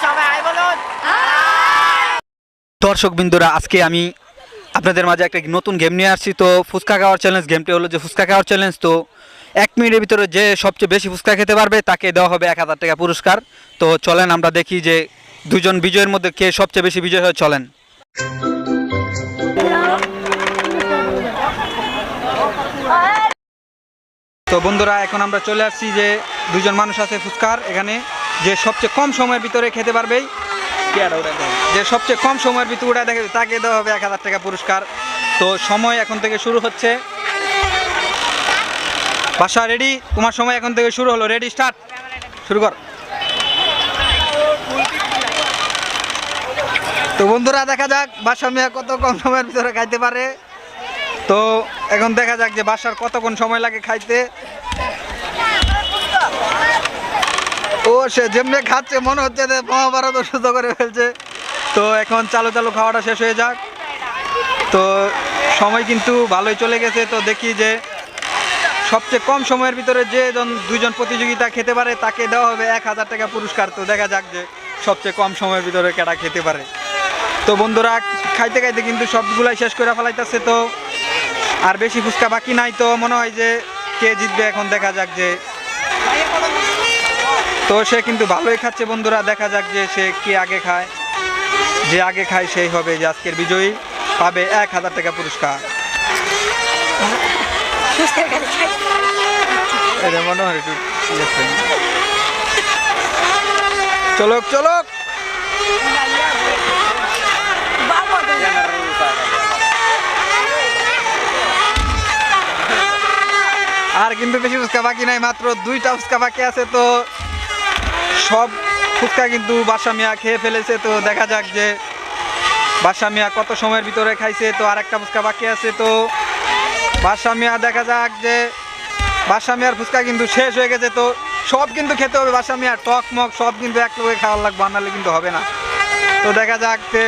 সবাই আই বলুন। দর্শক বিন্দুরা, আজকে আমি আপনাদের মাঝে একটা নতুন গেম নিয়ে আসছি। তো ফুচকা খাওয়ার চ্যালেঞ্জ। গেমটি হলো যে ফুচকা খাওয়ার চ্যালেঞ্জ। তো 1 মিনিটের ভিতরে যে সবচেয়ে বেশি ফুচকা খেতে পারবে তাকে দেওয়া হবে 1000 টাকা পুরস্কার। তো চলেন আমরা দেখি যে দুজন বিজয়ের মধ্যে কে সবচেয়ে বেশি বিজয় হয়। চলেন। তো বন্ধুরা, এখন আমরা চলে আসছি যে দুজন মানুষ আছে ফুচকার এখানে, যে সবচেয়ে কম সময়ের ভিতরে খেতে পারবেই, যে সবচেয়ে কম সময়ের ভিতরে উড়ে দেখে তাকে দেওয়া হবে 1000 টাকা পুরস্কার। তো সময় এখন থেকে শুরু হচ্ছে। বাসা রেডি? তোমার সময় এখন থেকে শুরু হলো। রেডি, স্টার্ট, শুরু কর। তো বন্ধুরা, দেখা যাক বাসা মিয়া কত কম সময়ের ভিতরে খাইতে পারে। তো এখন দেখা যাক যে বাসার কতক্ষণ সময় লাগে খাইতে। ও সে যেমনি খাচ্ছে মনে হচ্ছে যে মহাভারত শুদ্ধ করে ফেলছে। তো এখন চালু খাওয়াটা শেষ হয়ে যাক। তো সময় কিন্তু ভালোই চলে গেছে। তো দেখি যে সবচেয়ে কম সময়ের ভিতরে যে দুজন প্রতিযোগিতা খেতে পারে তাকে দেওয়া হবে 1000 টাকা পুরস্কার। তো দেখা যাক যে সবচেয়ে কম সময়ের ভিতরে কেটা খেতে পারে। তো বন্ধুরা, খাইতে খাইতে কিন্তু সবগুলাই শেষ করে ফেলাইতেছে। তো আর বেশি ফুচকা বাকি নাই। তো মনে হয় যে কে জিতবে এখন দেখা যাক যে। তো সে কিন্তু ভালোই খাচ্ছে বন্ধুরা, দেখা যাক যে সে কে আগে খায়। যে আগে খায় সেই হবে যে আজকের বিজয়ী, পাবে 1000 টাকা পুরস্কার। এটা মনে হয় একটু চলক চলক। আর কিন্তু বেশি ফুচকা বাকি নাই, মাত্র 2টা ফুচকা বাকি আছে। তো সব ফুচকা কিন্তু বাসা মিয়া খেয়ে ফেলেছে। তো দেখা যাক যে বাসা মিয়া কত সময়ের ভিতরে খাইছে। তো আরেকটা ফুচকা বাকি আছে। তো বাসা মিয়া, দেখা যাক যে বাসা মিয়ার ফুচকা কিন্তু শেষ হয়ে গেছে। তো সব কিন্তু খেতে হবে বাসা মিয়ার, টক মক সব কিন্তু এক লোকে খাওয়ার লাগবে, আনালে কিন্তু হবে না। তো দেখা যাক যে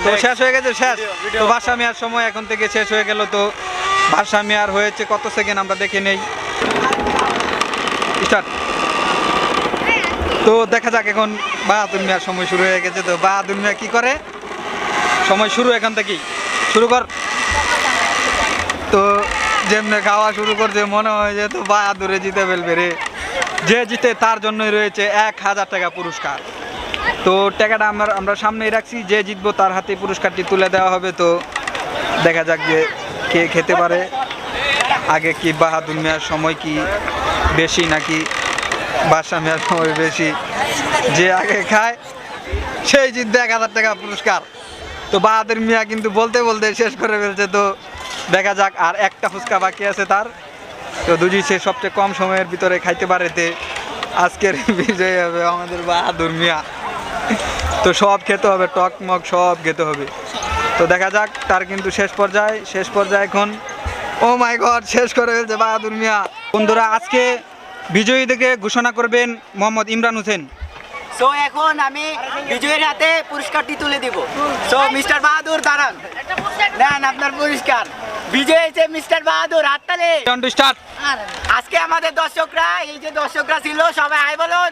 তো শেষ হয়ে গেছে, শেষ। তো বাসা মিয়ার সময় এখন থেকে শেষ হয়ে গেল। তো বাসা মিয়ার হয়েছে কত সেকেন্ড আমরা দেখে নেই। স্টার্ট। তো দেখা যাক এখন বাহাদুর মিয়ার সময় শুরু হয়ে গেছে। তো বাহাদুর মিয়া কি করে, সময় শুরু এখান থেকেই, শুরু কর। তো যেমনি খাওয়া শুরু করছে মনে হয় যে তো বাহাদুরে জিতে ফেলবে রে। যে জিতে তার জন্যই রয়েছে 1000 টাকা পুরস্কার। তো টাকাটা আমরা সামনেই রাখছি, যে জিতবো তার হাতে পুরস্কারটি তুলে দেওয়া হবে। তো দেখা যাক যে কে খেতে পারে আগে। কি বাহাদুর মিয়ার সময় কি বেশি নাকি বাসা মিয়ার সময় বেশি? যে আগে খায় সেই জিতবে 1000 টাকা পুরস্কার। তো বাহাদুর মিয়া কিন্তু বলতে বলতে শেষ করে ফেলছে। তো দেখা যাক আর একটা ফুচকা বাকি আছে তার। তো দুজি সে সবচেয়ে কম সময়ের ভিতরে খাইতে পারে, তে আজকের বিজয়ী হবে আমাদের বাহাদুর মিয়া। তো সব খেতে হবে, টক মক সব খেতে হবে। তো দেখা যাক তার কিন্তু শেষ পর্যায়ে এখন। ও মাই গড, শেষ করে ফেলছে বাহাদুর মিয়া। বন্ধুরা, আজকে বিজয়ীদেরকে ঘোষণা করবেন মোহাম্মদ ইমরান হোসেন। সো এখন আমি বিজয়ের হাতে পুরস্কারটি তুলে দিব। সো মিস্টার বাহাদুর দাঁড়ান, নেন আপনার পুরস্কার। বিজয় হয়েছে মিস্টার বাহাদুর, হাততালি। স্টার্ট। আজকে আমাদের দর্শকরা, এই যে দর্শকরা ছিল সবাই আই বলুন।